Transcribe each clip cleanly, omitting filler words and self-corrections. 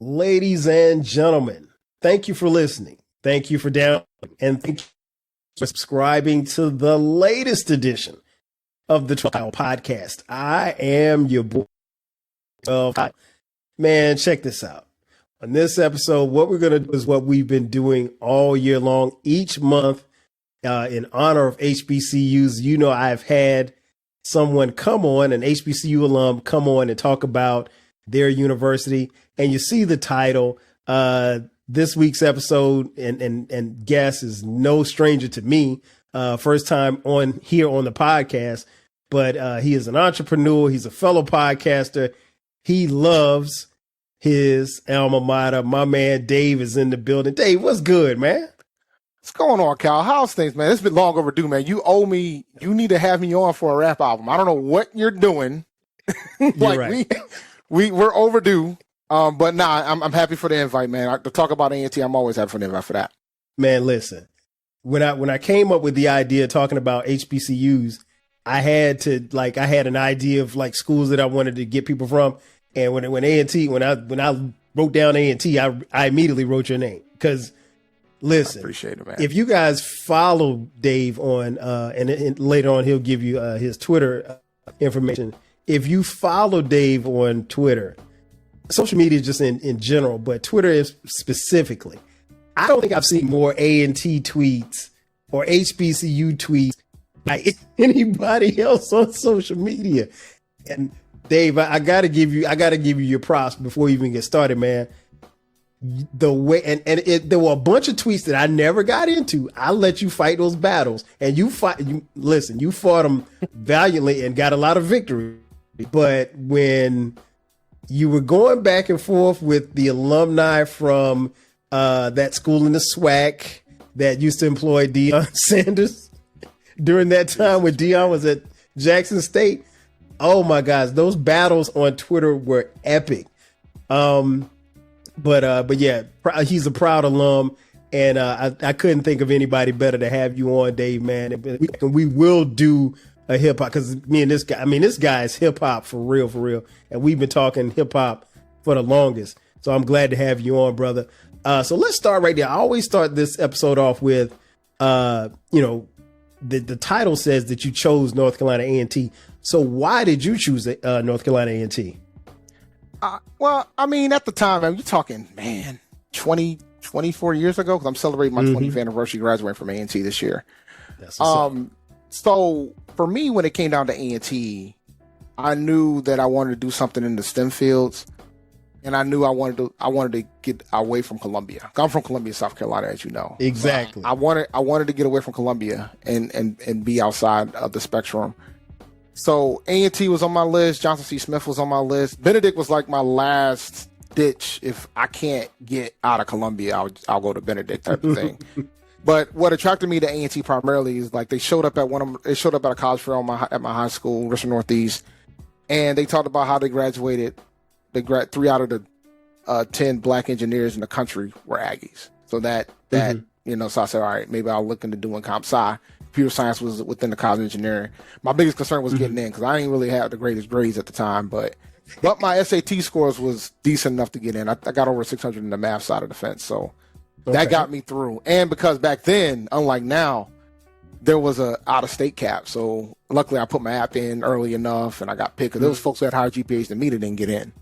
Ladies and gentlemen, thank you for listening. Thank you for downloading, and thank you for subscribing to the latest edition of the Trial Podcast. I am your boy. Man, check this out. On this episode, what we're going to do is what we've been doing all year long, each month, in honor of HBCUs. You know, I've had someone come on, an HBCU alum, come on and talk about their university. And you see the title. This week's episode and guest is no stranger to me. First time on here on the podcast, but he is an entrepreneur. He's a fellow podcaster. He loves his alma mater. My man Dave is in the building. Dave, what's good, man? What's going on, Cal? How's things, man? It's been long overdue, man. You owe me. You need to have me on for a rap album. I don't know what you're doing. Like, you're right. We're overdue. But nah, I'm happy for the invite, man. To talk about A&T, I'm always happy for the invite for that. Man, listen, when I came up with the idea of talking about HBCUs, I had an idea of like schools that I wanted to get people from. And when A&T, when I wrote down A&T, I immediately wrote your name because listen, I appreciate it, man. If you guys follow Dave on, and later on he'll give you his Twitter information. If you follow Dave on Twitter, social media just in general, but Twitter is specifically, I don't think I've seen more A&T tweets or HBCU tweets by anybody else on social media. And Dave, I gotta give you your props before you even get started, man. The way there were a bunch of tweets that I never got into. I let you fight those battles, and you fought them valiantly and got a lot of victory. But when you were going back and forth with the alumni from that school in the SWAC that used to employ Deion Sanders during that time when Deion was at Jackson State. Oh my gosh, those battles on Twitter were epic. But yeah, he's a proud alum, and I couldn't think of anybody better to have you on, Dave, man. And we will do a hip hop because this guy is hip hop for real, and we've been talking hip hop for the longest. So I'm glad to have you on, brother. So let's start right there. I always start this episode off with, the title says that you chose North Carolina A&T. So why did you choose North Carolina A&T? Well, I mean, at the time, you're talking, man, 24 years ago, because I'm celebrating my 20th anniversary graduating from A&T this year. So for me, when it came down to A&T, I knew that I wanted to do something in the STEM fields, and I knew I wanted to get away from Columbia. I'm from Columbia, South Carolina, as you know. Exactly. I wanted to get away from Columbia and be outside of the spectrum. So A&T was on my list. Johnson C. Smith was on my list. Benedict was like my last ditch. If I can't get out of Columbia, I'll go to Benedict type of thing. But what attracted me to A&T primarily is like they showed up at a college fair at my high school, Richmond Northeast, and they talked about how they graduated. 3 out of the 10 black engineers in the country were Aggies. So so I said, all right, maybe I'll look into doing comp sci. Computer science was within the college engineering. My biggest concern was getting in because I didn't really have the greatest grades at the time, but my SAT scores was decent enough to get in. I got over 600 in the math side of the fence, so that got me through. And because back then, unlike now, there was a out-of-state cap. So luckily, I put my app in early enough, and I got picked. Because there was folks who had higher GPAs than me that didn't get in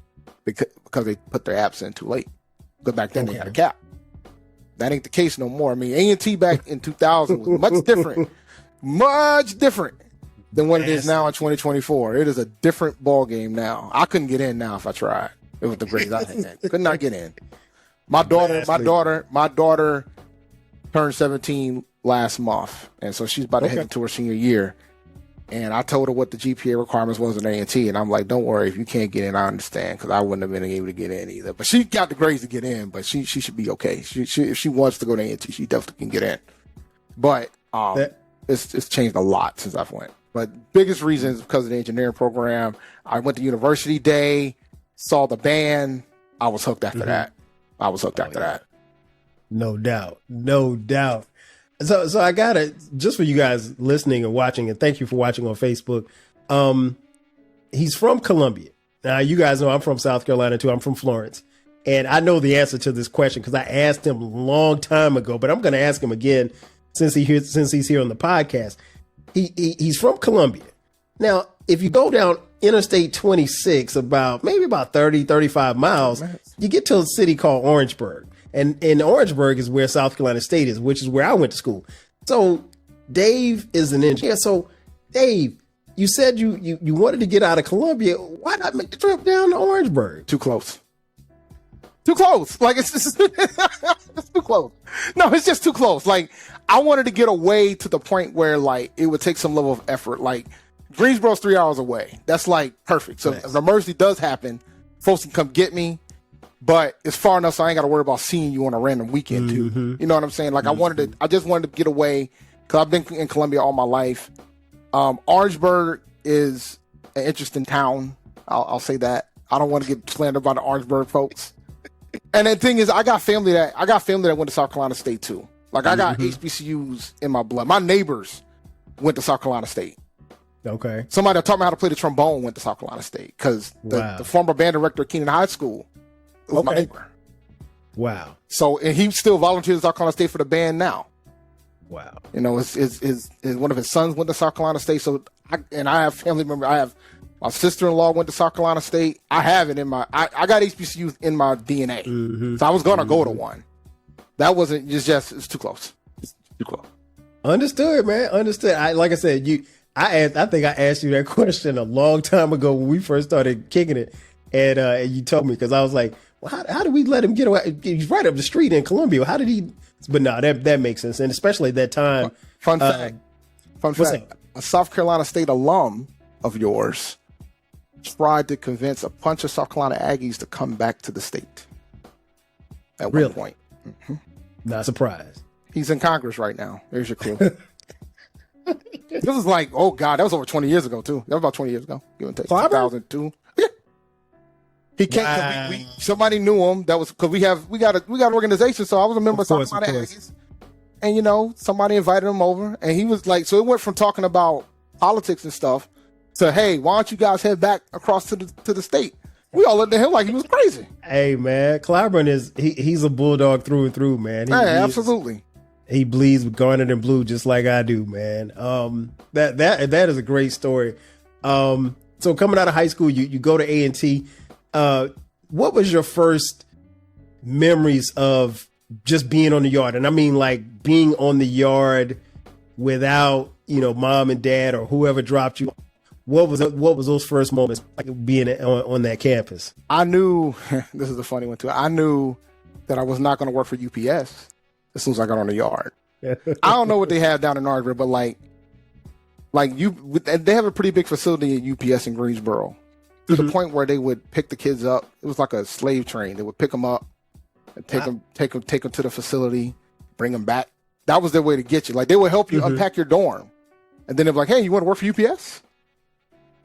because they put their apps in too late. But back then, they had a cap. That ain't the case no more. I mean, A&T back in 2000 was much different than what it is now in 2024. It is a different ball game now. I couldn't get in now if I tried. It was the grades I had. Could not get in. My daughter turned 17 last month, and so she's about to head into her senior year. And I told her what the GPA requirements was in A&T, and I'm like, don't worry, if you can't get in, I understand, because I wouldn't have been able to get in either. But she got the grades to get in, but she should be okay. If she wants to go to A&T, she definitely can get in. But it's changed a lot since I've went. But biggest reason is because of the engineering program. I went to University Day, saw the band. I was hooked after that. That. No doubt. So I got it just for you guys listening and watching, and thank you for watching on Facebook. He's from Columbia. Now, you guys know I'm from South Carolina too. I'm from Florence. And I know the answer to this question because I asked him a long time ago, but I'm going to ask him again since he's here on the podcast. He's from Columbia. Now, if you go down Interstate 26 about 30, 35 miles, you get to a city called Orangeburg. And Orangeburg is where South Carolina State is, which is where I went to school. So Dave is an engineer. So Dave, you said you wanted to get out of Columbia. Why not make the trip down to Orangeburg? Too close. Too close. Like, it's just it's too close. No, it's just too close. Like, I wanted to get away to the point where, like, it would take some level of effort. Like, Greensboro's 3 hours away. That's, like, perfect. So if an emergency does happen, folks can come get me. But it's far enough so I ain't got to worry about seeing you on a random weekend, too. You know what I'm saying? Like, I just wanted to get away because I've been in Columbia all my life. Orangeburg is an interesting town. I'll say that. I don't want to get slandered by the Orangeburg folks. And the thing is, I got family that went to South Carolina State too. Like, I got HBCUs in my blood. My neighbors went to South Carolina State. Okay. Somebody that taught me how to play the trombone went to South Carolina State because the former band director of Keenan High School was my neighbor. Wow. So, and he still volunteers at South Carolina State for the band now. Wow. You know, his one of his sons went to South Carolina State. So, I have family members. I have my sister-in-law went to South Carolina State. I have it in my, I got HBCUs in my DNA. So I was going to go to one. That wasn't it's too close. It's too close. Understood, man. Understood. Like I said, I think I asked you that question a long time ago when we first started kicking it. And you told me, because I was like, well, how did we let him get away? He's right up the street in Columbia. How did he? But no, that makes sense. And especially at that time. Fun fact. A South Carolina State alum of yours tried to convince a bunch of South Carolina Aggies to come back to the state at one point. Not surprised. He's in Congress right now. There's your clue. This was like, oh God, that was over 20 years ago too. That was about 20 years ago. Give and take. 2002. Yeah. He came. Wow. Somebody knew him. That was because we got an organization. So I was a member of South Carolina Aggies, and you know, somebody invited him over, and he was like, so it went from talking about politics and stuff to, hey, why don't you guys head back across to the state? We all looked at him like he was crazy. Hey man, Clyburn he's a bulldog through and through, man. Absolutely. He bleeds with garnet and blue just like I do, man. That is a great story. So coming out of high school, you go to A&T. What was your first memories of just being on the yard? And I mean, like, being on the yard without, mom and dad or whoever dropped you. What was those first moments like being on that campus? I knew, this is a funny one too. I knew that I was not going to work for UPS as soon as I got on the yard. I don't know what they have down in Orangeburg, but they have a pretty big facility at UPS in Greensboro. To the point where they would pick the kids up. It was like a slave train. They would pick them up and take them to the facility, bring them back. That was their way to get you. Like, they would help you unpack your dorm, and then they'd be like, "Hey, you want to work for UPS?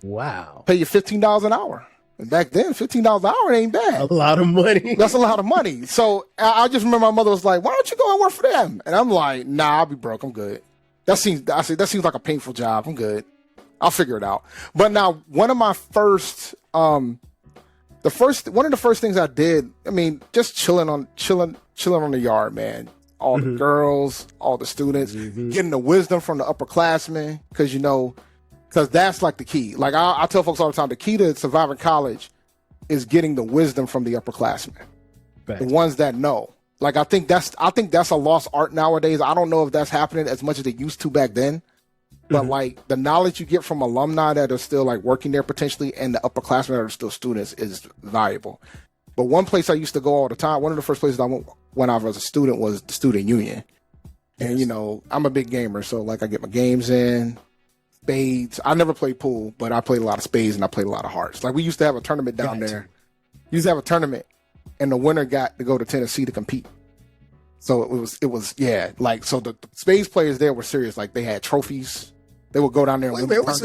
Wow, pay you $15 an hour." And back then, $15 an hour ain't bad. A lot of money. That's a lot of money. So I just remember my mother was like, "Why don't you go and work for them?" And I'm like, "Nah, I'll be broke. I'm good. That seems like a painful job. I'm good. On figure it out." But now, one of the first things I did, I mean, just chilling on the yard, man. All the girls, all the students, getting the wisdom from the upperclassmen, because that's like the key. Like, I tell folks all the time, the key to surviving college is getting the wisdom from the upperclassmen, the ones that know. Like, I think that's a lost art nowadays. I don't know if that's happening as much as it used to back then. But like, the knowledge you get from alumni that are still like working there potentially, and the upperclassmen that are still students, is valuable. But one place I used to go all the time, one of the first places I went when I was a student, was the student union. And I'm a big gamer, so like, I get my games in, spades. I never played pool, but I played a lot of spades and I played a lot of hearts. Like, we used to have a tournament down there. We used to have a tournament, and the winner got to go to Tennessee to compete. So it was like, so the spades players there were serious. Like, they had trophies. They would go down there.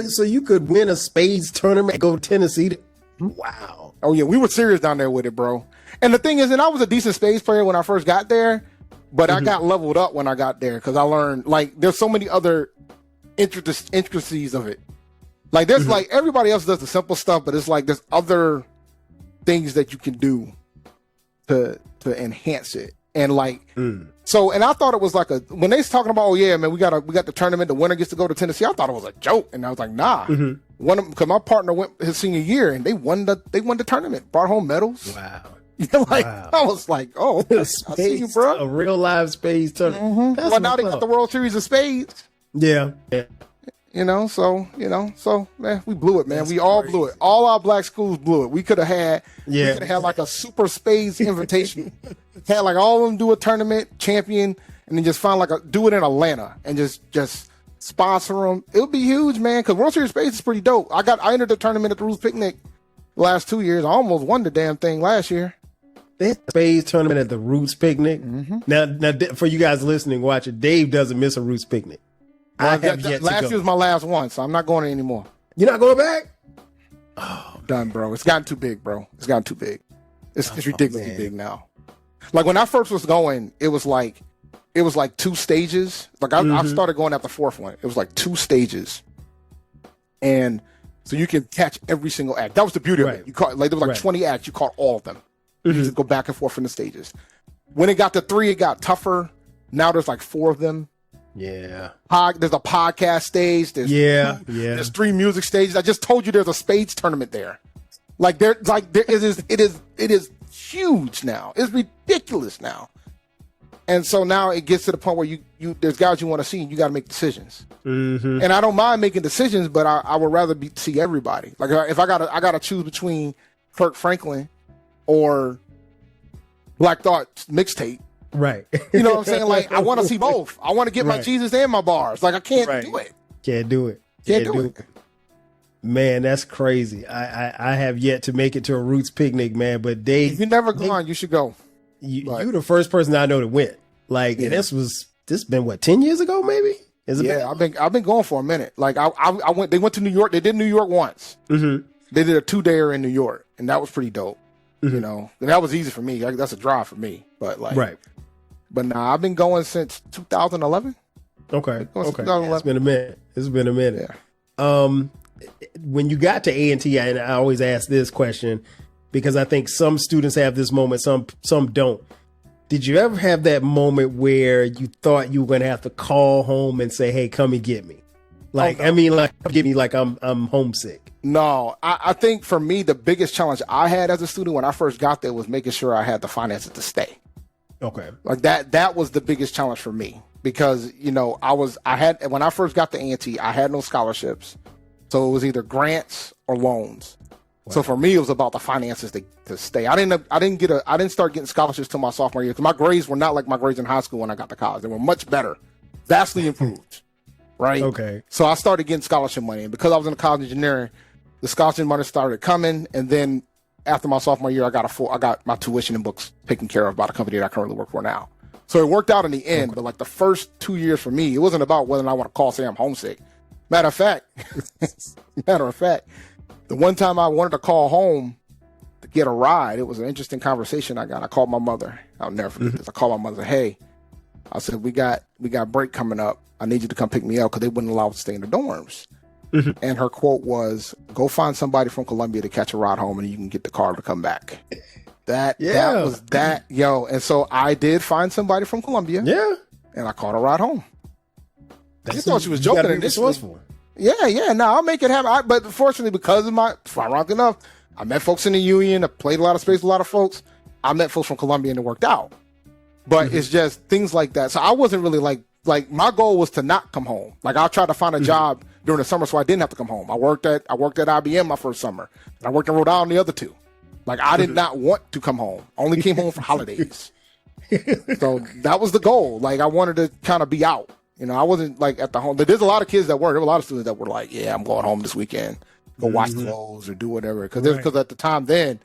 So you could win a spades tournament and go to Tennessee? Wow. Oh yeah, we were serious down there with it, bro. And the thing is, and I was a decent spades player when I first got there, but I got leveled up when I got there because I learned, like, there's so many other intricacies of it. Like, there's like, everybody else does the simple stuff, but it's like there's other things that you can do to enhance it. And like, so, and I thought it was like when they was talking about, oh yeah, man, we got the tournament, the winner gets to go to Tennessee. I thought it was a joke. And I was like, nah, because my partner went his senior year and they won the tournament, brought home medals. Wow. Like, wow. I was like, oh, okay, I see you, bro. A real live spades tournament. Well, now they got the World Series of Spades. Yeah. So man, we blew it, man. We all blew it. All our black schools blew it. We could have had like a super spades invitation. Had like all of them do a tournament, champion, and then just find do it in Atlanta and just sponsor them. It would be huge, man, because World Series of Spades is pretty dope. I entered the tournament at the Roots Picnic the last 2 years. I almost won the damn thing last year. They had a spades tournament at the Roots Picnic. Now, for you guys listening, watching, Dave doesn't miss a Roots Picnic. Last year was my last one, so I'm not going anymore. You're not going back? Oh, done, bro. It's gotten too big, bro. It's gotten too big. It's ridiculously big now. Like when I first was going, it was like 2 stages. Like I started going at the 4th one. It was like 2 stages, and so you can catch every single act. That was the beauty of it. You caught there was like 20 acts. You caught all of them. You just go back and forth from the stages. When it got to 3, it got tougher. Now there's like 4 of them. Yeah. There's a podcast stage. There's 3 music stages. I just told you there's a spades tournament there. It is huge now. It's ridiculous now. And so now it gets to the point where you there's guys you want to see and you got to make decisions. And I don't mind making decisions, but I would rather see everybody. Like if I gotta choose between Kirk Franklin or Black Thought mixtape. Right. You know what I'm saying? Like, I want to see both. I want to get my Jesus and my bars. Like, I can't do it. Can't do it. Can't do it. Man, that's crazy. I have yet to make it to a Roots Picnic, man. But if you've never gone, you should go. You're the first person I know that went. Like, and this been what, 10 years ago, maybe? I've been going for a minute. Like, I went. They went to New York. They did New York once. They did a 2-dayer in New York, and that was pretty dope. You know, and that was easy for me. That's a drive for me. But But nah, I've been going since 2011. Okay. It's been a minute. Yeah. When you got to A&T, and I always ask this question because I think some students have this moment, some don't. Did you ever have that moment where you thought you were going to have to call home and say, "Hey, come and get me"? Like, I mean, like, get me, like I'm homesick. No, I think for me, the biggest challenge I had as a student when I first got there was making sure I had the finances to stay. Okay. Like that was the biggest challenge for me because, you know, when I first got to A&T, I had no scholarships. So it was either grants or loans. Wow. So for me, it was about the finances to stay. I didn't start getting scholarships till my sophomore year because my grades were not like my grades in high school when I got to college. They were much better, vastly improved. Right. Okay. So I started getting scholarship money, and because I was in college engineering, the scholarship money started coming, and then after my sophomore year, I got my tuition and books taken care of by the company that I currently work for now. So it worked out in the end, but like the first 2 years for me, it wasn't about whether or not I want to call, say I'm homesick. Matter of fact, the one time I wanted to call home to get a ride, it was an interesting conversation I got. I called my mother. I'll never forget this. I called my mother. Hey, I said, we got break coming up. I need you to come pick me up because they wouldn't allow us to stay in the dorms. And her quote was, "Go find somebody from Columbia to catch a ride home, and you can get the car to come back." That was that, yo. And so I did find somebody from Columbia. Yeah. And I caught a ride home. I thought she was joking initially. Yeah. No, I'll make it happen. But fortunately, because of ironic enough, I met folks in the union. I played a lot of space with a lot of folks. I met folks from Columbia, and it worked out. But it's just things like that. So I wasn't really like my goal was to not come home. Like I tried to find a job during the summer so I didn't have to come home. I worked at IBM my first summer, and I worked in Rhode Island the other 2. Like I did not want to come home. I only came home for holidays. So that was the goal. Like I wanted to kind of be out. You know, I wasn't like at the home. There's a lot of kids that were. There were a lot of students that were like, "Yeah, I'm going home this weekend. Go watch the Lowe's or do whatever." Because at the time then,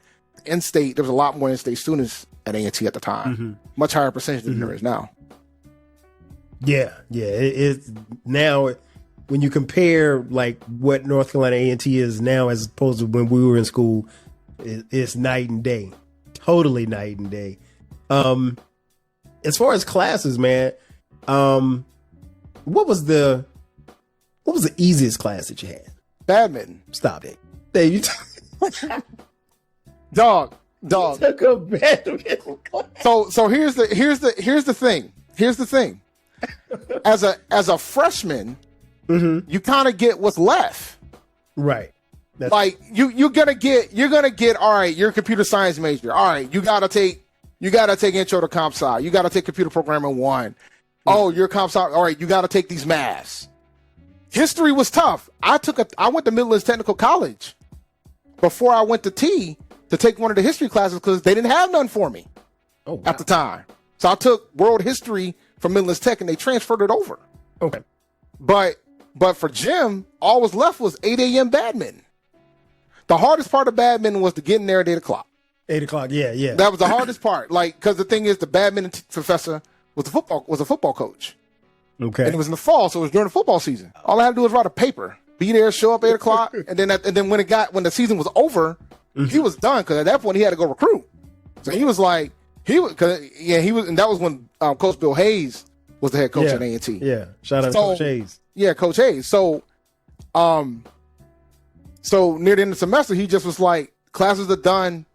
in-state, there was a lot more in-state students at A&T at the time. Much higher percentage than there is now. Yeah. It's now when you compare like what North Carolina A&T is now as opposed to when we were in school, it's night and day. Totally night and day. As far as classes, man, what was the easiest class that you had? Badminton. Stop it. There you Dog. Dog. Took a badminton class. So here's the thing. Here's the thing. As a freshman, you kind of get what's left. Right. That's like you're gonna get all right, you're a computer science major. All right, you gotta take intro to comp sci. You gotta take computer programming 1. Oh, you're comp sci. All right, you gotta take these maths. History was tough. I went to Midlands Technical College before I went to T to take one of the history classes because they didn't have none for me at the time. So I took world history from Midlands Tech and they transferred it over. Okay. But for gym, all was left was 8 a.m. badminton. The hardest part of badminton was to get in there at 8 o'clock. 8 o'clock, yeah. That was the hardest part. Like, because the thing is, the badminton professor was a football coach. Okay. And it was in the fall, so it was during the football season. All I had to do was write a paper, be there, show up 8 o'clock, and then when the season was over, he was done because at that point he had to go recruit. So he was like, and that was when Coach Bill Hayes was the head coach at A&T. Yeah, shout out to Coach Hayes. Yeah, Coach Hayes. So near the end of the semester, he just was like, classes are done,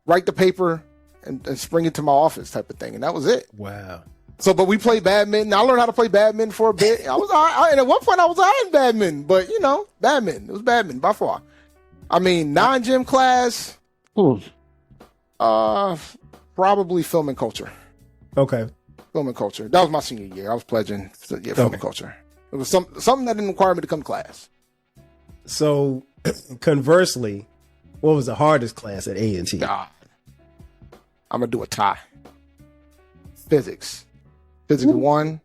write the paper, and spring it to my office type of thing. And that was it. Wow. So, but we played badminton. I learned how to play badminton for a bit. And at one point I was in badminton, but badminton. It was badminton by far. I mean, non-gym class, probably film and culture. Okay. Film and culture. That was my senior year. I was pledging. So, yeah, film and culture. It was something that didn't require me to come to class. So, conversely, what was the hardest class at A&T? God. I'm going to do a tie. Physics 1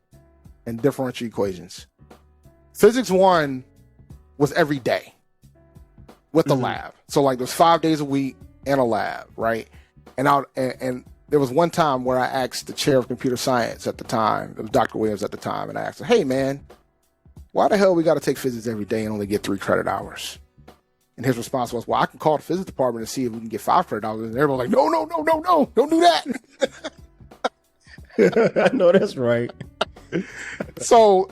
and differential equations. Physics 1 was every day with the lab. So like there's 5 days a week and a lab, right? And there was one time where I asked the chair of computer science at the time, it was Dr. Williams at the time, and I asked him, hey man, why the hell we got to take physics every day and only get 3 credit hours? And his response was, well, I can call the physics department and see if we can get 5 credit hours. And everyone was like, no, don't do that. I know that's right. So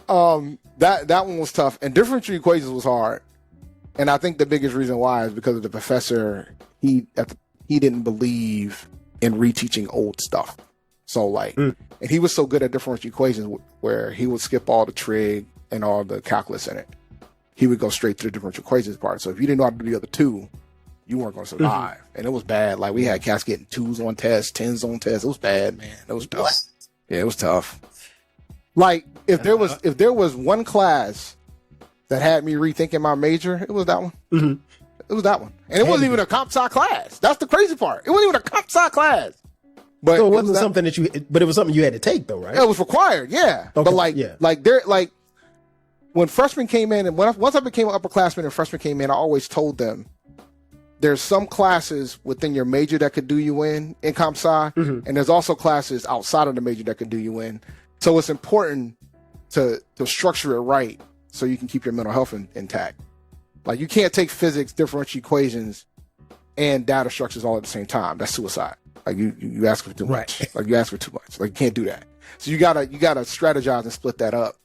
that one was tough, and differential equations was hard. And I think the biggest reason why is because of the professor. He didn't believe in reteaching old stuff. So like, and he was so good at differential equations where he would skip all the trig and all the calculus in it. He would go straight to the differential equations part. So if you didn't know how to do the other 2, you weren't going to survive. And it was bad. Like we had cats getting 2s on tests, 10s on tests. It was bad, man. It was tough. Yeah, it was tough. Like if there was one class that had me rethinking my major, it was that one. Mm-hmm. It was that one. And it wasn't even a comp sci class. That's the crazy part. It wasn't even a comp sci class. But so it wasn't something but it was something you had to take though, right? It was required, yeah. Okay. But when freshmen came in, and once I became an upperclassman and freshmen came in, I always told them there's some classes within your major that could do you in comp sci, and there's also classes outside of the major that could do you in. So it's important to structure it right so you can keep your mental health intact. Like you can't take physics, differential equations, and data structures all at the same time. That's suicide. Like you ask for too much. Right. Like you ask for too much. Like you can't do that. So you gotta strategize and split that up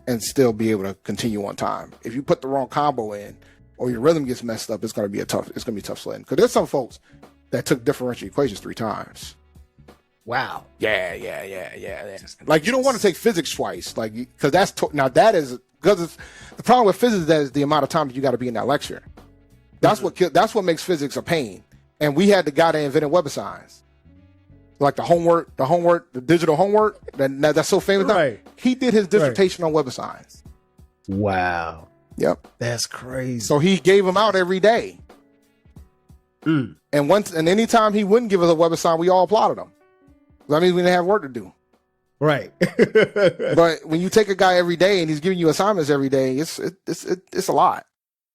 and still be able to continue on time. If you put the wrong combo in or your rhythm gets messed up, it's gonna be tough sledding. Because there's some folks that took differential equations 3 times. Wow. Yeah. Like you don't want to take physics twice, like because because the problem with physics is the amount of time that you got to be in that lecture. That's what makes physics a pain. And we had the guy that invented WebAssigns, like the digital homework that's so famous. Right. He did his dissertation on WebAssigns. Wow. Yep. That's crazy. So he gave them out every day. And anytime he wouldn't give us a WebAssign, we all applauded him. That means we didn't have work to do. Right. But when you take a guy every day and he's giving you assignments every day, it's a lot.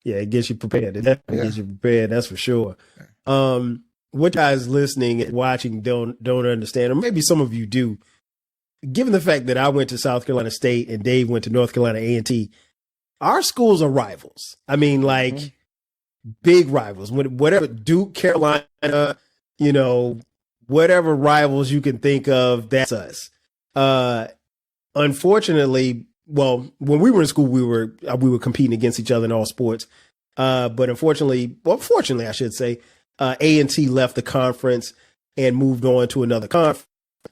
Yeah, it gets you prepared. It definitely gets you prepared. That's for sure. What guys listening and watching don't understand, or maybe some of you do, given the fact that I went to South Carolina State and Dave went to North Carolina A&T, our schools are rivals. I mean, like big rivals. Whatever Duke, Carolina, whatever rivals you can think of, that's us. Unfortunately, well, when we were in school, we were competing against each other in all sports. But fortunately, I should say, A&T left the conference and moved on to another conference.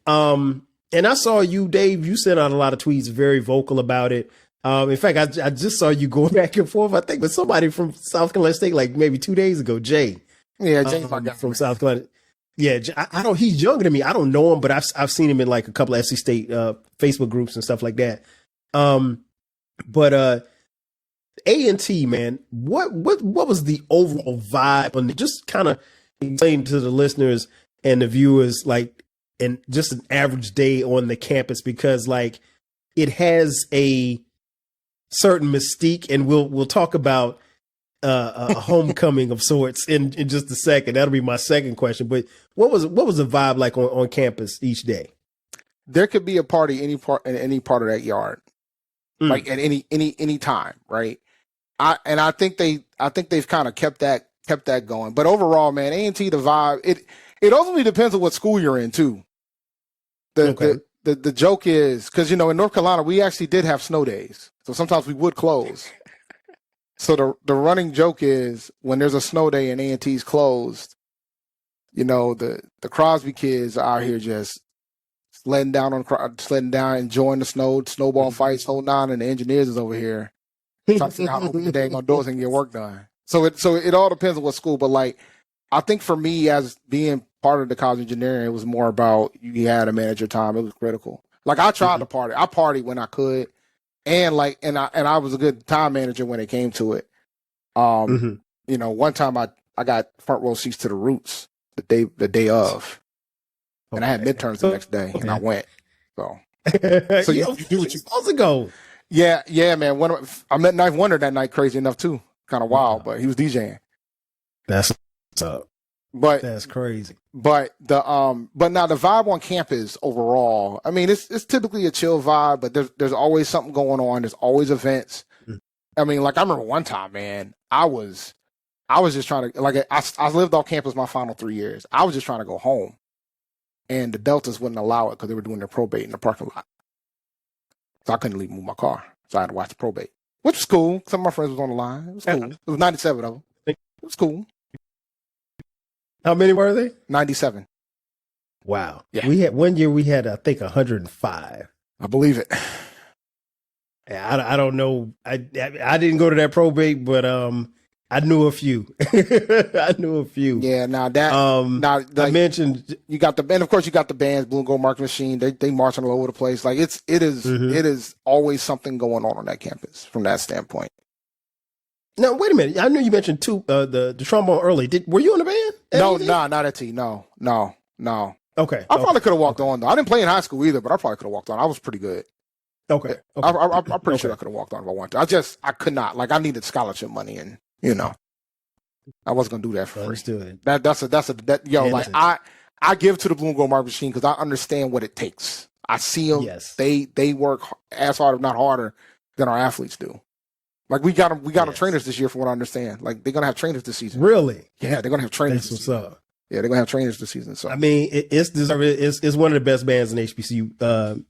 And I saw you, Dave, you sent out a lot of tweets, very vocal about it. In fact, I just saw you going back and forth, I think, with somebody from South Carolina State, like maybe 2 days ago, Jay. Yeah, Jay's my guy from South Carolina. Yeah, I don't. He's younger than me. I don't know him, but I've seen him in like a couple of SC State Facebook groups and stuff like that. But A&T, man, what was the overall vibe on just kind of explain to the listeners and the viewers, like, and just an average day on the campus, because like it has a certain mystique, and we'll talk about a homecoming of sorts in just a second. That'll be my second question. But what was the vibe like on campus each day? There could be a party in any part of that yard, like at any time, right? I think they've kind of kept that going. But overall, man, A&T, the vibe, it ultimately depends on what school you're in too. The joke is, because in North Carolina we actually did have snow days, so sometimes we would close. So the running joke is, when there's a snow day and A&T's closed, the Crosby kids are out here just sledding down, enjoying the snow, snowball fights, holding on, and the engineers is over here trying to figure out how to open the dang on doors and get work done. So it all depends on what school, but like, I think for me, as being part of the college engineering, it was more about you had to manage your time. It was critical. Like, I tried to party. I partied when I could. And I was a good time manager when it came to it. One time I got front row seats to the Roots the day of, and I had midterms the next day, and I went. So you do what you're supposed to go. Yeah, man. I met Knife Wonder that night. Crazy enough too, kind of wild, but he was DJing. That's what's up. But that's crazy. But now the vibe on campus overall, I mean, it's typically a chill vibe, but there's always something going on. There's always events. I mean, like, I remember one time, man, I was just trying to, like, I lived off campus my final 3 years. I was just trying to go home, and the Deltas wouldn't allow it because they were doing their probate in the parking lot. So I couldn't move my car. So I had to watch the probate, which was cool. Some of my friends was on the line. It was cool. It was 97 of them. It was cool. How many were they? 97. Wow. Yeah. We had I think 105. I believe it. I don't know. I didn't go to that probate, but I knew a few. Yeah. Now that I mentioned, you got and of course you got the bands, Blue and Gold Marching Machine. They marching all over the place. Like, it is always something going on that campus from that standpoint. Now, wait a minute. I know you mentioned the trombone early. Were you in the band? No, not at T. No. Okay. I probably could have walked on, though. I didn't play in high school either, but I probably could have walked on. I was pretty good. Okay. I'm pretty sure I could have walked on if I wanted to. I could not. Like, I needed scholarship money, and I wasn't gonna do that for free. Like, I give to the Blue and Gold Marching Machine because I understand what it takes. I see them. Yes. They work as hard, if not harder, than our athletes do. Like, we got them trainers this year, from what I understand. Like, they're gonna have trainers this season. Really? Yeah, they're gonna have trainers. That's what's up. Yeah, they're gonna have trainers this season. So I mean, it's deserved. It's one of the best bands in HBCU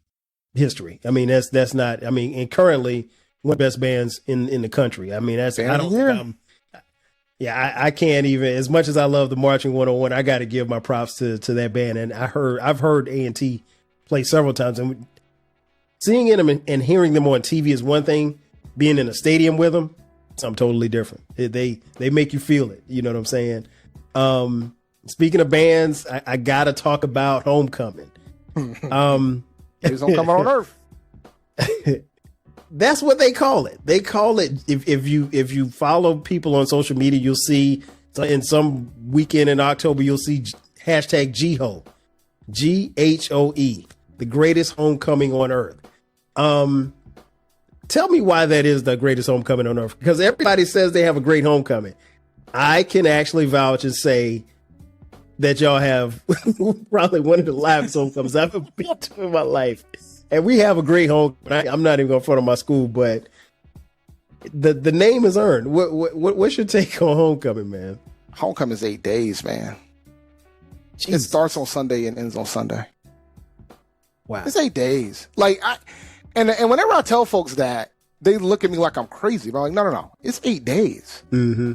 history. I mean, that's not. I mean, and currently one of the best bands in the country. I mean, that's. I don't. I can't even. As much as I love the Marching 101, I got to give my props to that band. And I've heard A&T play several times, and seeing them and hearing them on TV is one thing. Being in a stadium with them, something totally different. They make you feel it. You know what I'm saying? Speaking of bands, I gotta talk about Homecoming. It's Homecoming on Earth. That's what they call it. They call it, if you follow people on social media, you'll see in some weekend in October, you'll see hashtag GHOE, GHOE, the greatest homecoming on earth. Tell me why that is the greatest homecoming on earth, because everybody says they have a great homecoming. I can actually vouch and say that y'all have probably one of the livest homecomings I've ever been to in my life. And we have a great homecoming. I'm not even going to front of my school, but the name is earned. What's your take on homecoming, man? Homecoming is 8 days, man. Jeez. It starts on Sunday and ends on Sunday. Wow. It's 8 days. Like, and whenever I tell folks that, they look at me like I'm crazy. But I'm like, no. It's 8 days. Mm-hmm.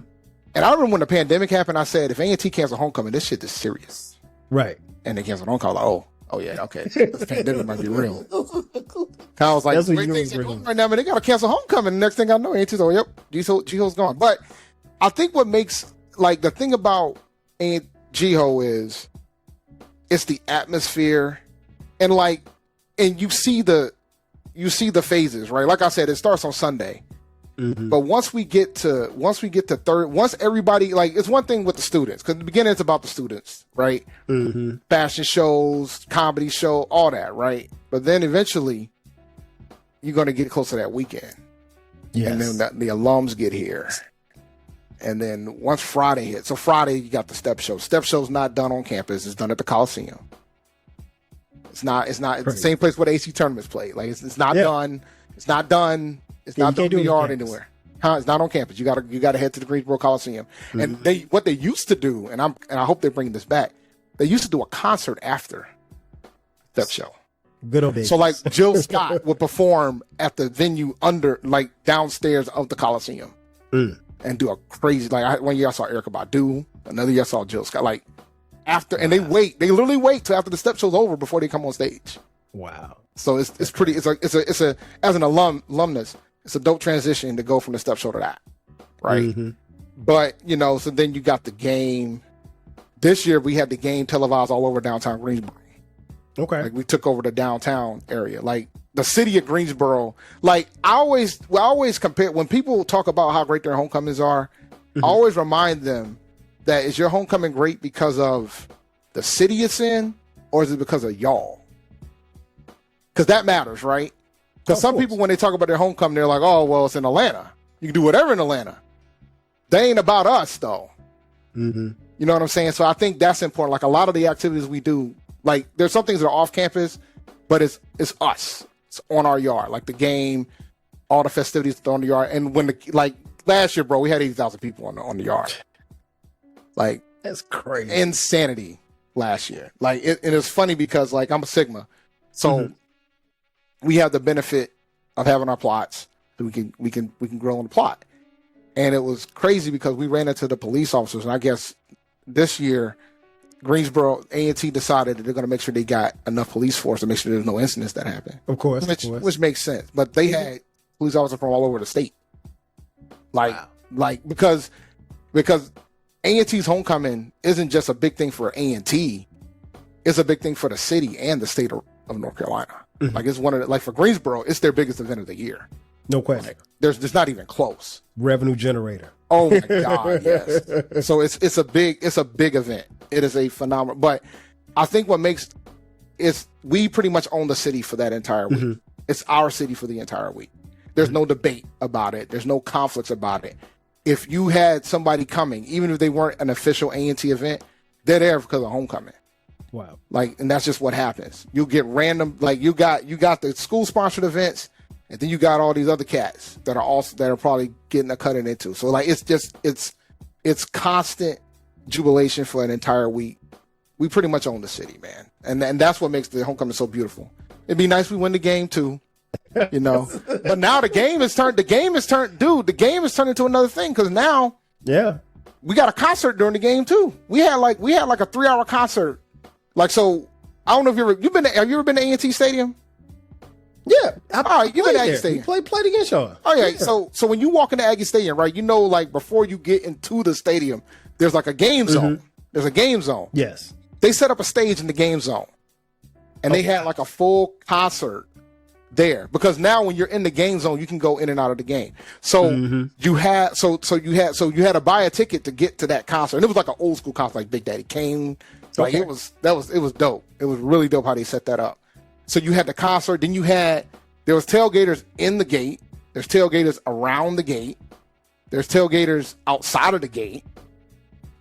And I remember when the pandemic happened, I said, if A&T cancel homecoming, this shit is serious. Right. And they canceled homecoming. Like, oh yeah, okay. This pandemic might be real. I was like, That's what great you things was going right now, man. They got to cancel homecoming. The next thing I know, A&T's like, yep, GHOE's gone. But I think what makes, like, the thing about GHOE is it's the atmosphere, and like, and you see the phases, right? Like I said, it starts on Sunday. Mm-hmm. But once we get to third, once everybody, like, it's one thing with the students, because in the beginning it's about the students, right? Mm-hmm. Fashion shows, comedy show, all that, right? But then eventually you're going to get close to that weekend. Yes. And then the alums get here. And then once Friday hits, so Friday you got the step show. Step show's not done on campus; it's done at the Coliseum. It's not. It's the same place where the AC tournaments play. Like it's not done. It's not done. It's not done in the yard anywhere. It's not on campus. You gotta head to the Greensboro Coliseum. Mm-hmm. And what they used to do, and I hope they bring this back. They used to do a concert after step show. Good old days. So like Jill Scott would perform at the venue downstairs of the Coliseum. And do a crazy, one year I saw Erykah Badu, another year I saw Jill Scott. Like after, and they literally wait till after the step show's over before they come on stage. Wow. So it's pretty. It's a as an alumnus, it's a dope transition to go from the step show to that, right? Mm-hmm. But so then you got the game. This year we had the game televised all over downtown Greensboro. Okay. Like we took over the downtown area, like. The city of Greensboro, like I always compare when people talk about how great their homecomings are. Mm-hmm. I always remind them that is your homecoming great because of the city it's in, or is it because of y'all? Because that matters, right? Because some people, when they talk about their homecoming, they're like, "Oh, well, it's in Atlanta. You can do whatever in Atlanta." They ain't about us, though. Mm-hmm. You know what I'm saying? So I think that's important. Like a lot of the activities we do, like there's some things that are off campus, but it's us. It's on our yard, like the game, all the festivities on the yard. And when last year, bro, we had 80,000 people on the yard. Like that's crazy, insanity last year. Like and it's funny because like I'm a Sigma, so we have the benefit of having our plots. So we can grow on the plot. And it was crazy because we ran into the police officers, and I guess this year Greensboro A&T decided that they're going to make sure they got enough police force to make sure there's no incidents that happen. Of course, which makes sense. But they had police officers from all over the state, because A&T's homecoming isn't just a big thing for A&T; it's a big thing for the city and the state of North Carolina. Mm-hmm. Like it's one of for Greensboro, it's their biggest event of the year. No question. Like, there's not even close. Revenue generator. Oh my God, yes. So it's a big event. It is a phenomenal. But I think what makes we pretty much own the city for that entire week. Mm-hmm. It's our city for the entire week. There's no debate about it. There's no conflicts about it. If you had somebody coming, even if they weren't an official A&T event, they're there because of homecoming. Wow. And that's just what happens. You get random, you got the school sponsored events. And then you got all these other cats that are probably getting a cut into. So it's constant jubilation for an entire week. We pretty much own the city, man, and that's what makes the homecoming so beautiful. It'd be nice we win the game too, But now the game is turned. The game is turned into another thing because now, we got a concert during the game too. We had like a 3-hour concert. So I don't know if have you ever been to A&T Stadium? Yeah. All right, you've been to Aggie Stadium. Played against y'all. Oh yeah. So when you walk into Aggie Stadium, right, before you get into the stadium, there's like a game zone. Mm-hmm. There's a game zone. Yes. They set up a stage in the game zone. And they had like a full concert there. Because now when you're in the game zone, you can go in and out of the game. So you had to buy a ticket to get to that concert. And it was like an old school concert, like Big Daddy Kane. It was dope. It was really dope how they set that up. So you had the concert, then there was tailgaters in the gate, there's tailgaters around the gate, there's tailgaters outside of the gate,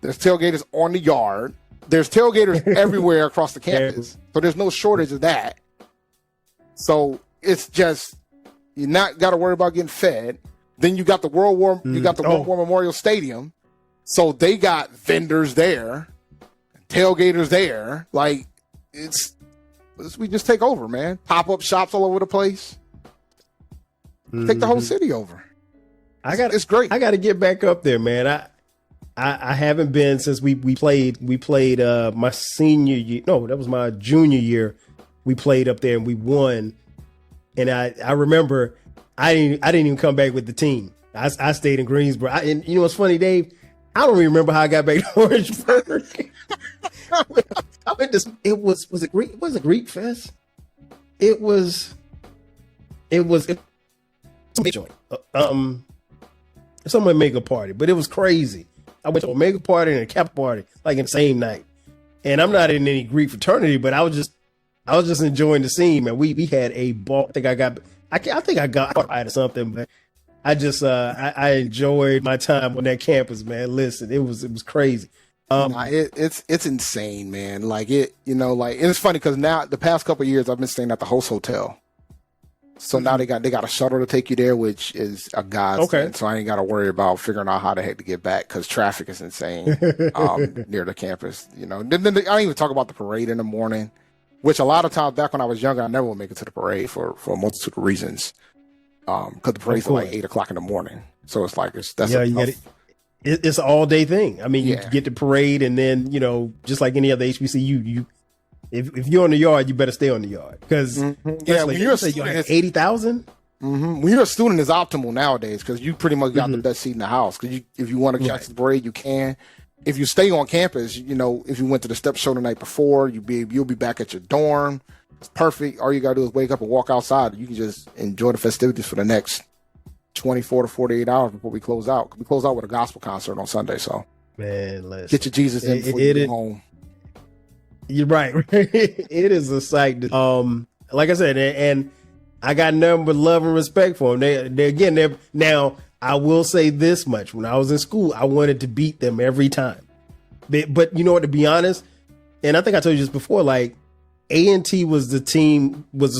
there's tailgaters on the yard, there's tailgaters everywhere across the campus. So there's no shortage of that. So it's just, you're not got to worry about getting fed. Then you got the World War Memorial Stadium. So they got vendors there, tailgaters there. We just take over, man. Pop-up shops all over the place. Take the whole city over. It's great. I got to get back up there, man. I haven't been since we played my senior year. No, that was my junior year. We played up there and we won. And I remember I didn't even come back with the team. I stayed in Greensboro. And you know what's funny, Dave? I don't even remember how I got back to Orangeburg. I went to, it was it Greek Fest? It was some Omega party, but it was crazy. I went to Omega party and a Kappa party like in the same night. And I'm not in any Greek fraternity, but I was just enjoying the scene, man. We had a ball. I think I got fired or something, but I just I enjoyed my time on that campus, man. Listen, it was crazy. It's insane, man. Like it's funny because now the past couple of years I've been staying at the host hotel. So now they got a shuttle to take you there, which is a godsend. Okay. So I ain't got to worry about figuring out how the heck to get back because traffic is insane near the campus. Then I don't even talk about the parade in the morning, which a lot of times back when I was younger, I never would make it to the parade for a multitude of reasons. Because the parade's at like 8:00 in the morning, so it's like it's an all day thing. I mean, you get the parade, and then just like any other HBCU, if you're on the yard, you better stay on the yard because when you're a student, 80,000. When you're a student, is optimal nowadays because you pretty much got the best seat in the house. Because if you want to catch the parade, you can. If you stay on campus, if you went to the step show the night before, you'll be back at your dorm. It's perfect. All you gotta do is wake up and walk outside. You can just enjoy the festivities for the next 24 to 48 hours before we close out. We close out with a gospel concert on Sunday. So, man, let's get your Jesus in before you go home. You're right. It is a sight. Like I said, and I got nothing but love and respect for them. They're now. I will say this much: when I was in school, I wanted to beat them every time. But you know what? To be honest, and I think I told you this before, like. A&T was the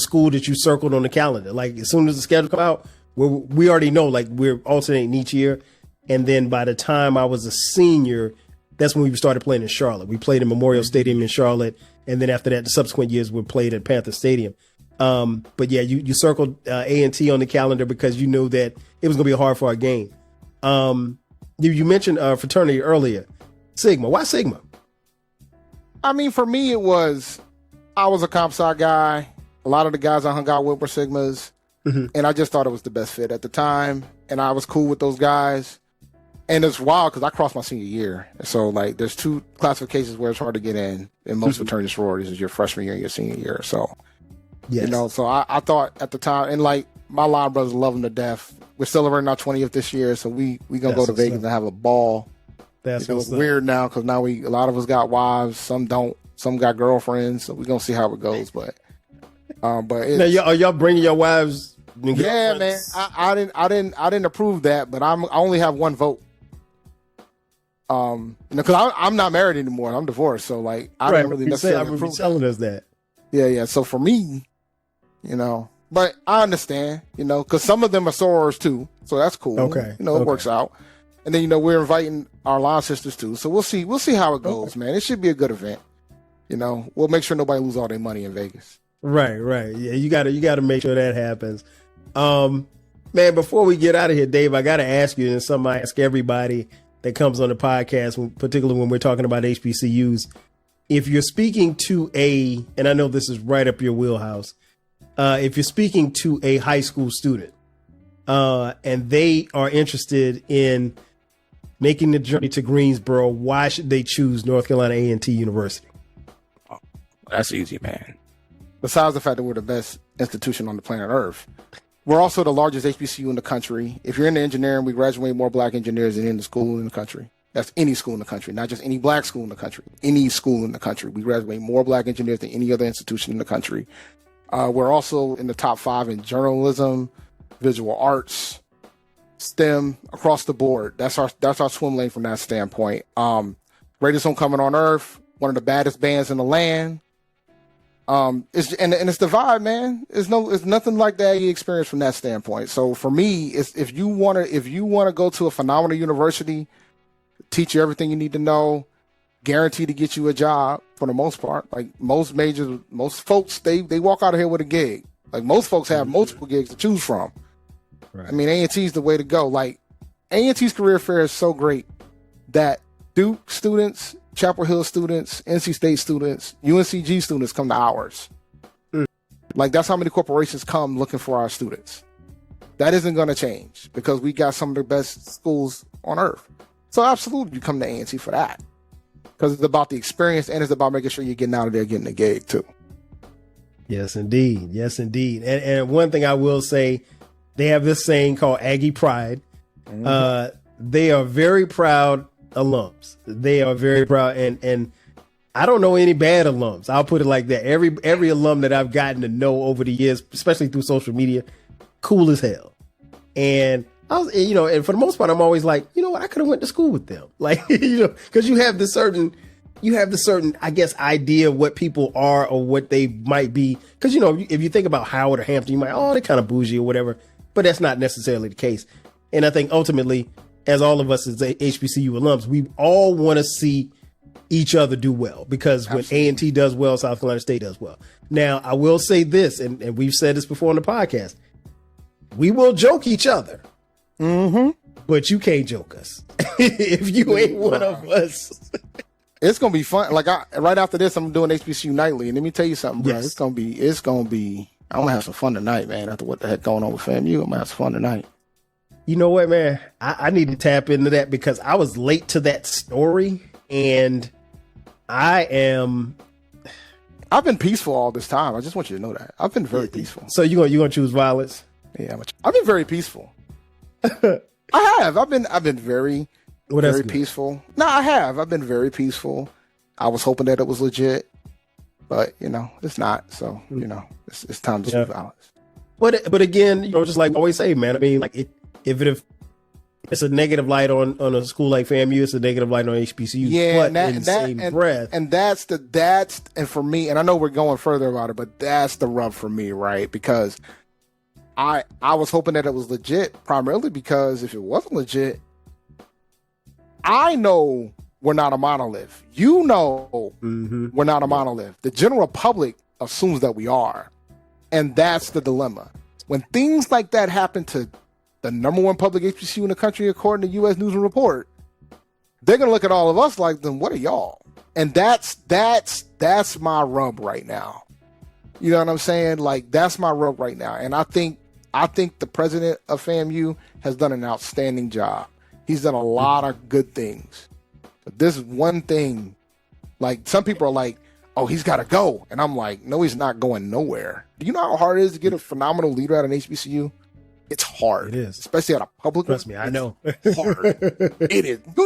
school that you circled on the calendar. Like as soon as the schedule come out, we already know, like we're alternating each year. And then by the time I was a senior, that's when we started playing in Charlotte. We played in Memorial Stadium in Charlotte. And then after that, the subsequent years we played at Panther Stadium. But yeah, you circled A&T on the calendar because you knew that it was going to be a hard fought game. You mentioned fraternity earlier. Sigma. Why Sigma? I mean, for me, I was a comp sci guy. A lot of the guys I hung out with were Sigmas. And I just thought it was the best fit at the time. And I was cool with those guys. And it's wild because I crossed my senior year. So, like, there's two classifications where it's hard to get in most fraternity sororities is your freshman year and your senior year. So, so I thought at the time, and, like, my line brothers love them to death. We're celebrating our 20th this year, so we going to go to Vegas and have a ball. It's weird now because now a lot of us got wives. Some don't. Some got girlfriends, so we're gonna see how it goes. But now, are y'all bringing your wives? Yeah, man. I didn't approve that, but I only have one vote. Because I'm not married anymore. I'm divorced, so like I didn't really necessarily approve. Telling us that. Yeah. So for me, but I understand, because some of them are sorors too, so that's cool. Okay. It works out. And then we're inviting our line sisters too, so we'll see how it goes, man. It should be a good event. We'll make sure nobody lose all their money in Vegas. Right. Yeah, you gotta make sure that happens. Man, before we get out of here, Dave, I gotta ask you, and something I ask everybody that comes on the podcast, particularly when we're talking about HBCUs, if you're speaking to and I know this is right up your wheelhouse, if you're speaking to a high school student, and they are interested in making the journey to Greensboro, why should they choose North Carolina A&T University? That's easy, man. Besides the fact that we're the best institution on the planet Earth, we're also the largest HBCU in the country. If you're into engineering, we graduate more black engineers than any school in the country. That's any school in the country, not just any black school in the country. Any school in the country. We graduate more black engineers than any other institution in the country. We're also in the top 5 in journalism, visual arts, STEM, across the board. That's our swim lane from that standpoint. Greatest homecoming on earth, one of the baddest bands in the land. It's the vibe, man. It's nothing like that you experience from that standpoint. So for me, it's if you wanna go to a phenomenal university, teach you everything you need to know, guaranteed to get you a job for the most part. Like most majors, most folks, they walk out of here with a gig. Like most folks have multiple gigs to choose from. Right. I mean, A&T is the way to go. Like A&T's career fair is so great, that Duke students, Chapel Hill students, NC State students, UNCG students come to ours. Like, that's how many corporations come looking for our students. That isn't going to change because we got some of the best schools on earth. So absolutely, you come to A&T for that, because it's about the experience and it's about making sure you're getting out of there, getting a gig too. Yes, indeed. Yes, indeed. And one thing I will say, they have this saying called Aggie Pride. They are very proud alums. They are very proud. And I don't know any bad alums. I'll put it like that. Every alum that I've gotten to know over the years, especially through social media, cool as hell. And I was, and for the most part, I'm always like, you know what, I could have went to school with them. Like, because you have this certain, I guess, idea of what people are or what they might be. Because, if you think about Howard or Hampton, you might, they're kind of bougie or whatever. But that's not necessarily the case. And I think ultimately, as all of us as HBCU alums, we all want to see each other do well, because Absolutely. When A&T does well, South Carolina State does well. Now, I will say this, and we've said this before on the podcast, we will joke each other, but you can't joke us if you ain't one of us. It's gonna be fun. Like, right after this, I'm doing HBCU nightly, and let me tell you something, bro. Yes. It's gonna be. I'm gonna have some fun tonight, man. After what the heck going on with FAMU, I'm gonna have some fun tonight. You know what, man? I need to tap into that because I was late to that story, and I've been peaceful all this time. I just want you to know that. I've been very peaceful. So you gonna choose violence? Yeah, I've been very peaceful. I have. I've been very peaceful. No, I have. I've been very peaceful. I was hoping that it was legit, but it's not. So it's time to choose violence. But again, just like I always say, man. I mean, like if it's a negative light on a school like FAMU, it's a negative light on HBCU. Yeah, but in the same breath. And that's and for me, and I know we're going further about it, but that's the rub for me, right? Because I was hoping that it was legit, primarily because if it wasn't legit, I know we're not a monolith. We're not a monolith. The general public assumes that we are. And that's the dilemma. When things like that happen to the number one public HBCU in the country, according to U.S. News and Report, they're going to look at all of us like, then what are y'all? And that's my rub right now. You know what I'm saying? Like, that's my rub right now. And I think the president of FAMU has done an outstanding job. He's done a lot of good things. But this one thing, like, some people are like, oh, he's got to go. And I'm like, no, he's not going nowhere. Do you know how hard it is to get a phenomenal leader at an HBCU? It's hard. It is. Especially at a public one. Trust me, I know. Hard. It is. Heck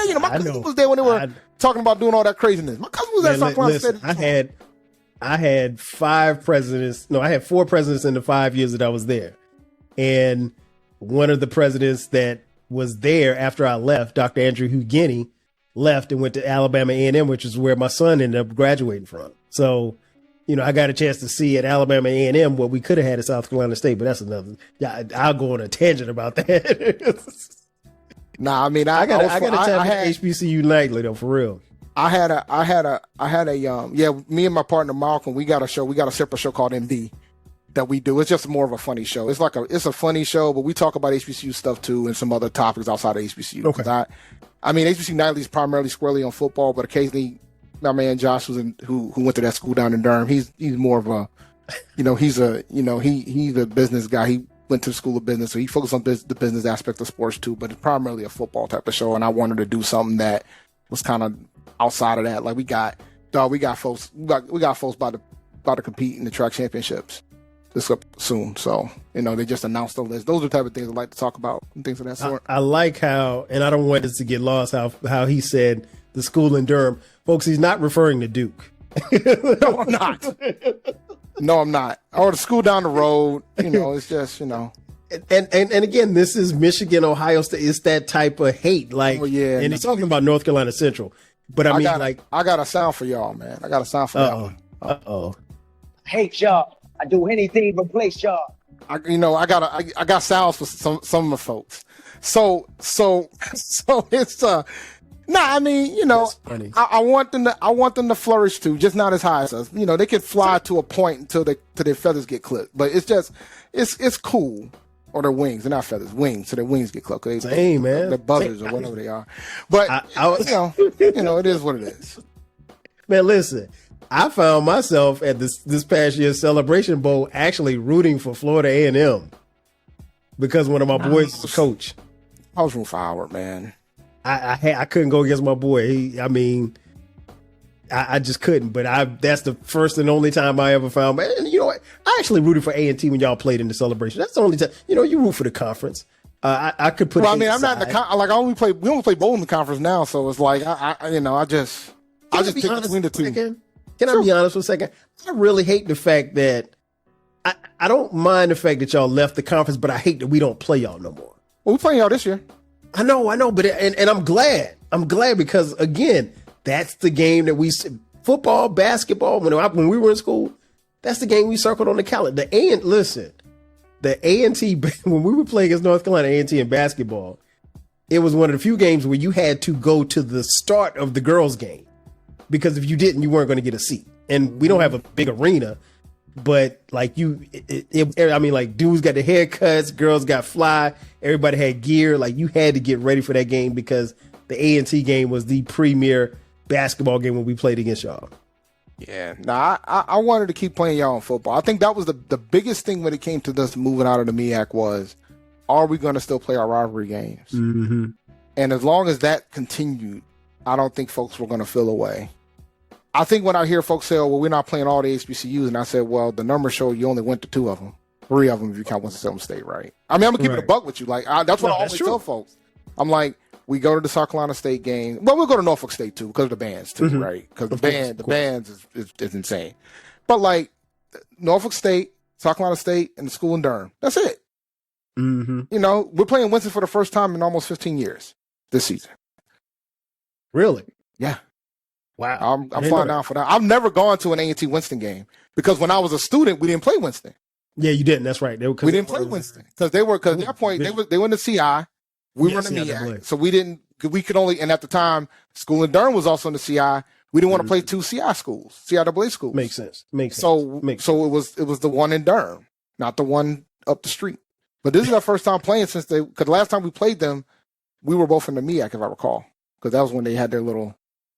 yeah, my cousin was there when they were talking about doing all that craziness. My cousin was at South Carolina State. I had 5 presidents. No, I had 4 presidents in the 5 years that I was there. And one of the presidents that was there after I left, Dr. Andrew Hugini, left and went to Alabama A&M, which is where my son ended up graduating from. So, I got a chance to see at Alabama A&M what we could have had at South Carolina State, but that's another. Yeah, I'll go on a tangent about that. Nah, I mean, I got to tap into HBCU nightly though, for real. I had a me and my partner Malcolm, we got a separate show called MD that we do. It's just more of a funny show. It's a funny show, but we talk about HBCU stuff too and some other topics outside of HBCU. Okay. I mean, HBCU nightly is primarily squarely on football, but occasionally my man Josh who went to that school down in Durham. He's more of a, he's a business guy. He went to the School of Business, so he focused on the business aspect of sports too. But it's primarily a football type of show, and I wanted to do something that was kind of outside of that. Like we got folks about to compete in the track championships this up soon. So, they just announced the list. Those are the type of things I like to talk about and things of that sort. I like how, and I don't want this to get lost, how he said the school in Durham. Folks, he's not referring to Duke. No, I'm not. No, I'm not. Or the school down the road, it's just, And again, this is Michigan, Ohio State. It's that type of hate. Like, and he's talking about North Carolina Central. But I got a sound for y'all, man. I got a sound for y'all. Uh-oh. I hate y'all. I do anything but place y'all. I got sounds for some of the folks. So it's I mean, I want them to flourish too, just not as high as us. They can fly to a point until their feathers get clipped. But it's just it's cool. or their wings. They're not feathers, wings. So their wings get close. Same, man. They're buzzers or whatever they are. But it is what it is. Man, listen. I found myself at this past year's Celebration Bowl actually rooting for Florida A&M because one of my boys is a coach. I was rooting for Howard, man. I couldn't go against my boy. I just couldn't. But that's the first and only time I ever found. And you know what? I actually rooted for A&T when y'all played in the Celebration. That's the only time. You know, you root for the conference. I could put. Well, I mean, I'm not in the we only play bowl in the conference now, so it's like I just pick between the two. Can I be honest for a second? I really hate the fact that I don't mind the fact that y'all left the conference, but I hate that we don't play y'all no more. Well, we playing y'all this year. I know, but and I'm glad. I'm glad because again, that's the game that football, basketball. When we were in school, that's the game we circled on the calendar. The A&T when we would play against North Carolina A&T in basketball, it was one of the few games where you had to go to the start of the girls' game. Because if you didn't, you weren't going to get a seat. And we don't have a big arena, but like like dudes got the haircuts, girls got fly, everybody had gear. Like you had to get ready for that game because the A&T game was the premier basketball game when we played against y'all. Yeah, I wanted to keep playing y'all in football. I think that was the biggest thing when it came to this moving out of the MEAC was, are we going to still play our rivalry games? Mm-hmm. And as long as that continued, I don't think folks were going to feel away. I think when I hear folks say, well, we're not playing all the HBCUs, and I said, well, the numbers show you only went to 2 of them. 3 of them if you count Winston-Salem State, right? I mean, I'm going to keep it a buck with you. Like, that's what I always tell folks. I'm like, we go to the South Carolina State game. Well, we'll go to Norfolk State, too, because of the bands, too, mm-hmm. right? Because the bands is insane. But, like, Norfolk State, South Carolina State, and the school in Durham. That's it. Mm-hmm. You know, we're playing Winston for the first time in almost 15 years this season. Really? Yeah. Wow. I'm flying down for that. I've never gone to an A&T Winston game because when I was a student, we didn't play Winston. Yeah, you didn't. That's right. We didn't play Winston because at that point they were in the CI. We were in the MEAC, so we could only. And at the time, school in Durham was also in the CI. We didn't want to play 2 CI schools, CIAA schools. Makes sense. So it was the one in Durham, not the one up the street. But this is our first time playing because the last time we played them, we were both in the MEAC, if I recall, because that was when they had their little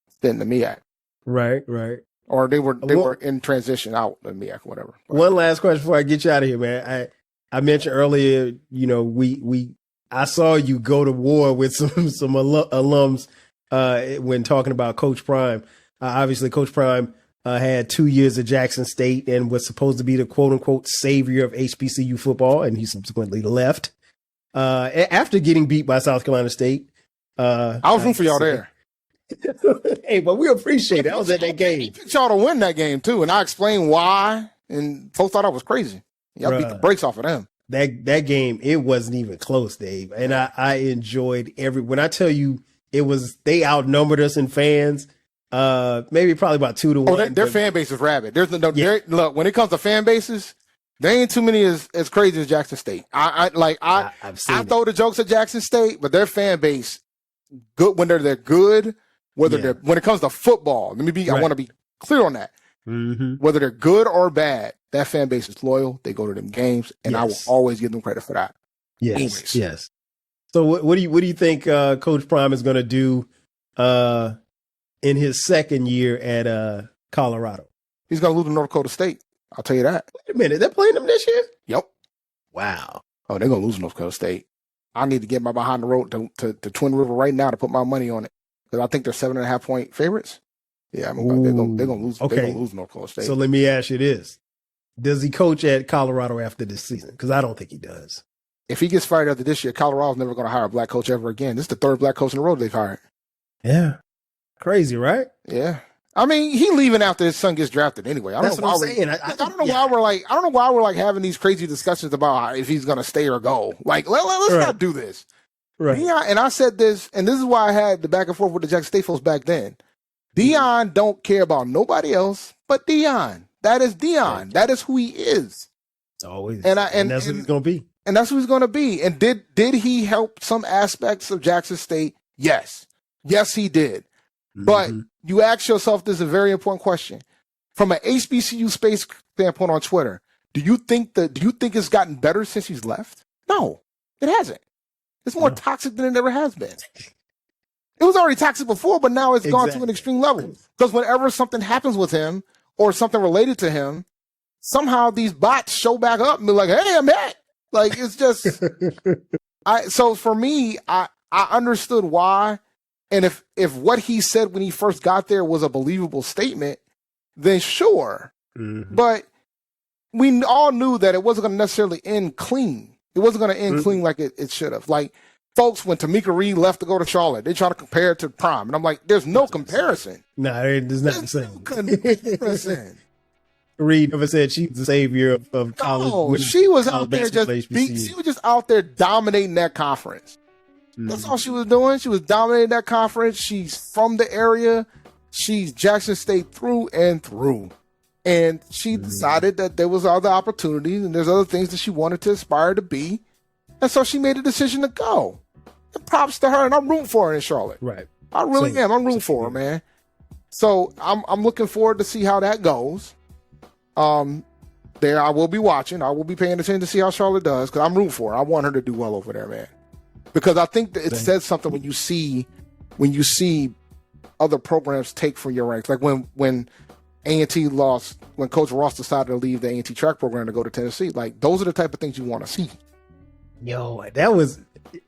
stint in the MEAC. Right. Or they were in transition out of the MEAC, whatever. One last question before I get you out of here, man. I mentioned earlier, you know, I saw you go to war with some alums when talking about Coach Prime. Obviously, Coach Prime had 2 years at Jackson State and was supposed to be the quote unquote savior of HBCU football, and he subsequently left after getting beat by South Carolina State. I was rooting for y'all there. Hey, but we appreciate it. I was at that game. He picked y'all to win that game too, and I explained why, and folks thought I was crazy. Y'all beat the brakes off of them. That game, it wasn't even close, Dave. And I enjoyed when I tell you they outnumbered us in fans, maybe probably about 2-1. Oh, their fan base is rabid. Look, when it comes to fan bases, there ain't too many as crazy as Jackson State. I throw the jokes at Jackson State, but their fan base, good when they're good, when it comes to football. I want to be clear on that. Mm-hmm. Whether they're good or bad, that fan base is loyal. They go to them games, and I will always give them credit for that. Yes, yes. So what do you think Coach Prime is going to do in his second year at Colorado? He's going to lose to North Dakota State. I'll tell you that. Wait a minute, they're playing them this year? Yep. Wow. Oh, they're going to lose to North Dakota State. I need to get my behind the road to Twin River right now to put my money on it because I think they're 7.5 point favorites. Yeah, they're going to lose. Okay. They're going to lose North Dakota State. So let me ask you this: does he coach at Colorado after this season? Because I don't think he does. If he gets fired after this year, Colorado's never going to hire a black coach ever again. This is the 3rd black coach in a row they've hired. Yeah, crazy, right? Yeah. I mean, he leaving after his son gets drafted anyway. I don't know why we're like having these crazy discussions about if he's going to stay or go. Like, let's not do this. Right. Deion, and I said this, and this is why I had the back and forth with the Jackson State folks back then. Deion don't care about nobody else but Deion. That is Deion. That is who he is. Always. And that's who he's going to be. And that's who he's going to be. And did he help some aspects of Jackson State? Yes. Yes, he did. Mm-hmm. But you ask yourself, this is a very important question. From an HBCU space standpoint on Twitter, do you think it's gotten better since he's left? No, it hasn't. It's more toxic than it ever has been. It was already toxic before, but now it's gone to an extreme level. Because whenever something happens with him or something related to him, somehow these bots show back up and be like, hey, I'm back. Like, it's just, so for me, I understood why. And if what he said when he first got there was a believable statement, then sure. Mm-hmm. But we all knew that it wasn't going to necessarily end clean. It wasn't going to end clean like it should have. Like, folks, when Tamika Reed left to go to Charlotte, they try to compare it to Prime. And I'm like, there's no comparison. No, it's not the same. No comparison. Reed never said she was the savior of college. No, she was out there she was just out there dominating that conference. That's all she was doing. She was dominating that conference. She's from the area. She's Jackson State through and through. And she decided that there was other opportunities and there's other things that she wanted to aspire to be. And so she made a decision to go. And props to her. And I'm rooting for her in Charlotte. Right. I really am. I'm rooting for her, man. So I'm looking forward to see how that goes. There I will be watching. I will be paying attention to see how Charlotte does because I'm rooting for her. I want her to do well over there, man. Because I think that it says something when you see other programs take from your ranks. Like when A&T lost, when Coach Ross decided to leave the A&T track program to go to Tennessee. Like, those are the type of things you want to see. Yo, that was,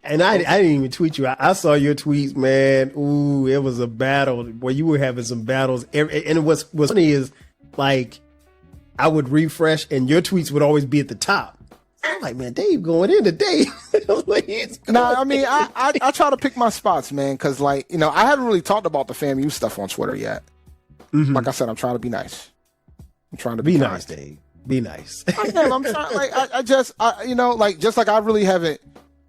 and I didn't even tweet you. I saw your tweets, man. Ooh, it was a battle. Boy, you were having some battles. And what's funny is, like, I would refresh and your tweets would always be at the top. I'm like, man, Dave going in today. I mean, I try to pick my spots, man, because, like, you know, I haven't really talked about the FAMU stuff on Twitter yet. Mm-hmm. Like I said, I'm trying to be nice. I'm trying to be nice, Dave. Be nice. I'm trying. Like, just like I really haven't,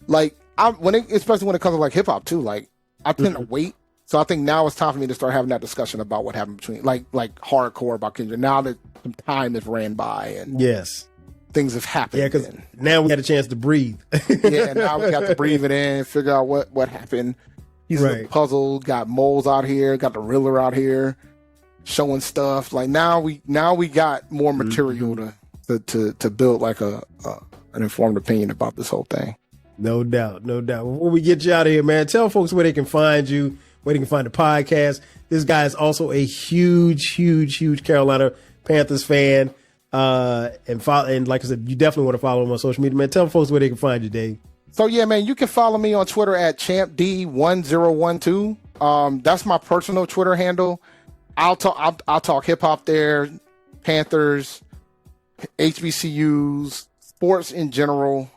like, especially when it comes to like hip hop too. Like, I tend to wait. So I think now it's time for me to start having that discussion about what happened between, like hardcore about Kendrick. Now that some time has ran by and things have happened. Yeah, because now we had a chance to breathe. Now we got to breathe it in, figure out what happened. He's puzzled. Got Moles out here. Got the Riddler out here. Showing stuff like now we got more material to build like an informed opinion about this whole thing. No doubt. Before we get you out of here, man, tell folks where they can find you, where they can find the podcast. This guy is also a huge Carolina Panthers fan, and like I said, you definitely want to follow him on social media, man. Tell folks where they can find you, Dave. So yeah, man, you can follow me on Twitter at champd1012. That's my personal Twitter handle. I'll talk hip hop there, Panthers, HBCUs, sports in general,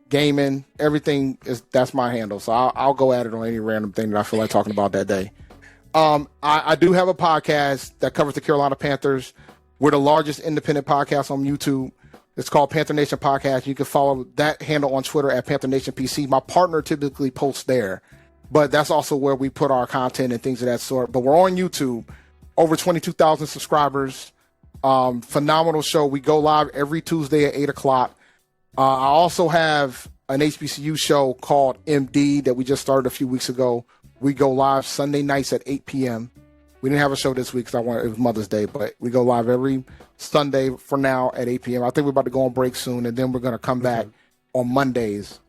gaming, everything that's my handle. So I'll go at it on any random thing that I feel like talking about that day. I do have a podcast that covers the Carolina Panthers. We're the largest independent podcast on YouTube. It's called Panther Nation Podcast. You can follow that handle on Twitter at Panther Nation PC. My partner typically posts there. But that's also where we put our content and things of that sort. But we're on YouTube, over 22,000 subscribers. Phenomenal show. We go live every Tuesday at 8 o'clock. I also have an HBCU show called MD that we just started a few weeks ago. We go live Sunday nights at 8 p.m. We didn't have a show this week because it was Mother's Day, but we go live every Sunday for now at 8 p.m. I think we're about to go on break soon, and then we're going to come back on Mondays.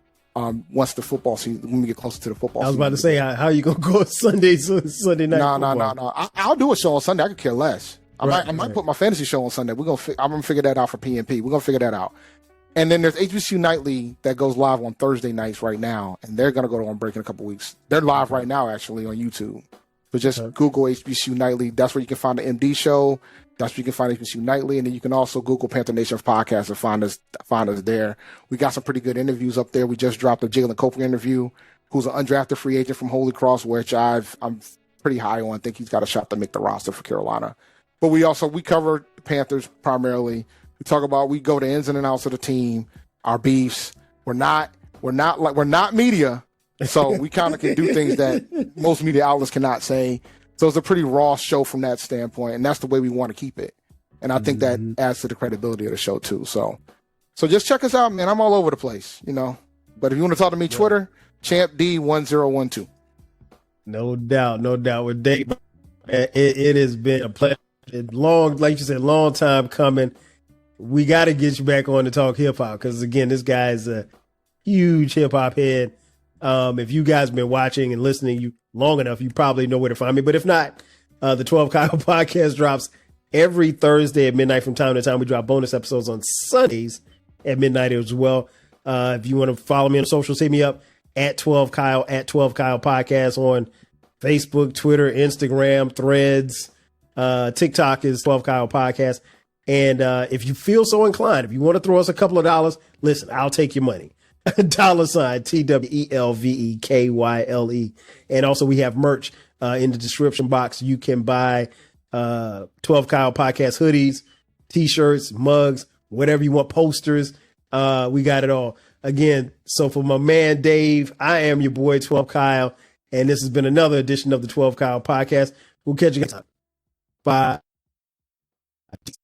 Once the football season, when we get closer to the football season. I was about to say, how you going to go Sunday night? No. I'll do a show on Sunday. I could care less. I might put my fantasy show on Sunday. I'm going to figure that out for PNP. We're going to figure that out. And then there's HBCU Nightly that goes live on Thursday nights right now. And they're going to go on break in a couple weeks. They're live right now, actually, on YouTube. So just Google HBCU Nightly. That's where you can find the MD show. That's where you can find HBCU Nightly. And then you can also Google Panther Nation Podcast and find us there. We got some pretty good interviews up there. We just dropped a Jalen Copeland interview, who's an undrafted free agent from Holy Cross, which I'm pretty high on. I think he's got a shot to make the roster for Carolina. But we cover the Panthers primarily. We go to ins and outs of the team, our beefs. We're not media. So we kind of can do things that most media outlets cannot say. So it's a pretty raw show from that standpoint, and that's the way we want to keep it. And I think that adds to the credibility of the show too. So just check us out, man. I'm all over the place, you know. But if you want to talk to me, Twitter, champd1012. No doubt with Dave. It has been a pleasure. Like you said, long time coming. We got to get you back on to talk hip hop because again, this guy's huge hip hop head. If you guys have been watching and listening you long enough, you probably know where to find me. But if not, the 12 Kyle podcast drops every Thursday at midnight. From time to time, we drop bonus episodes on Sundays at midnight as well. If you want to follow me on socials, hit me up at 12 Kyle podcast on Facebook, Twitter, Instagram, Threads. TikTok is 12 Kyle podcast. And if you feel so inclined, if you want to throw us a couple of dollars, listen, I'll take your money. $, TWELVEKYLE. And also we have merch in the description box. You can buy 12 Kyle podcast hoodies, t-shirts, mugs, whatever you want, posters. We got it all. Again, so for my man Dave, I am your boy 12 Kyle, and this has been another edition of the 12 Kyle podcast. We'll catch you next time. Bye.